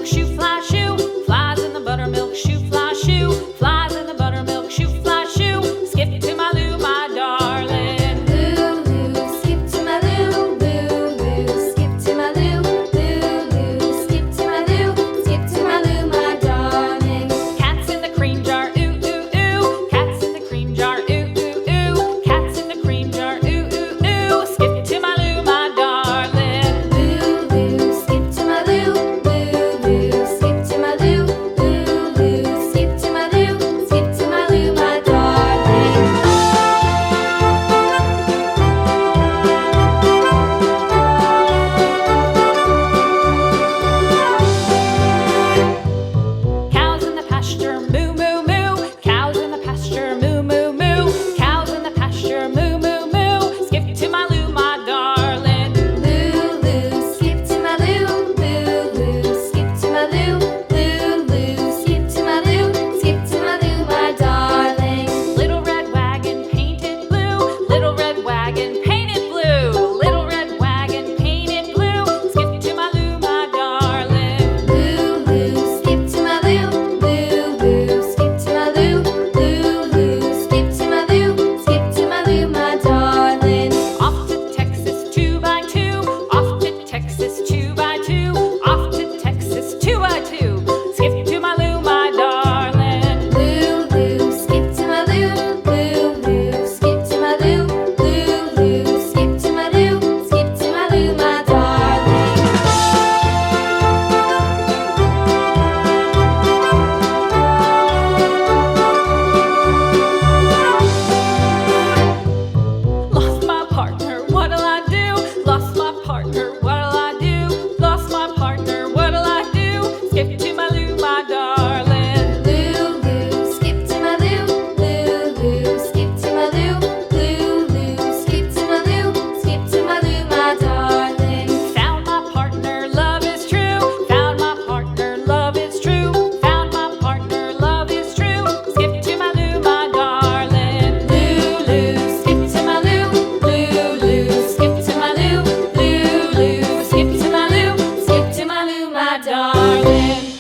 buttermilk shoe, fly shoe. Flies in the buttermilk shoe, fly shoe. Flies in the buttermilk shoe, fly shoe. Skip to my Lou, my darling. Lou, skip to my Lou, Lou, skip to my Lou, Lou, skip to my Lou, skip to my Lou, my darling. Cats in the cream jar, ooh, ooh, ooh. Cats in the cream jar, ooh, ooh, ooh. Cats in the cream jar, ooh, ooh, ooh. Skip to my Lou, my darling. Lou, skip to my Lou, Lou, skip to my Lou, Lou, skip to my Lou, skip to my Lou, my darling. Cows in the pasture, moo, moo, moo. Cows in the pasture, moo, moo, moo. Cows in the pasture, moo, moo, moo. Skip to my Lou, my darling. Lou, skip to my Lou, Lou, skip to my Lou, Lou, skip to my Lou, skip to my Lou, my darling. Little red wagon painted blue. Little red wagon painted blue. Little red wagon painted blue. Skip to my Lou, my darling. Lou, skip to my Lou, Lou, skip to my Lou, Lou, skip to my Lou, skip to my Lou, my darling. Off to Texas 2x2. Off to Texas 2x2. Off to Texas 2x2. Skip to my Lou, my darling. Lou, skip to my Lou, Lou, skip to my Lou, Lou, skip to my Lou, skip to my Lou, my darling. Lost my partner, what'll I do? Lost my partner, what'll I do? Lost my partner, what'll I do? Skip to my Lou, my darling. Lou, skip to my Lou, Lou, skip to my Lou, Lou, skip to my Lou, skip to my Lou, my darling. Found my partner, love is true. Found my partner, love is true. Found my partner, love is true. Skip to my Lou, my darling. Lou, skip to my Lou, Lou, skip to my Lou, Lou, skip to my Lou, skip to my Lou, my darling.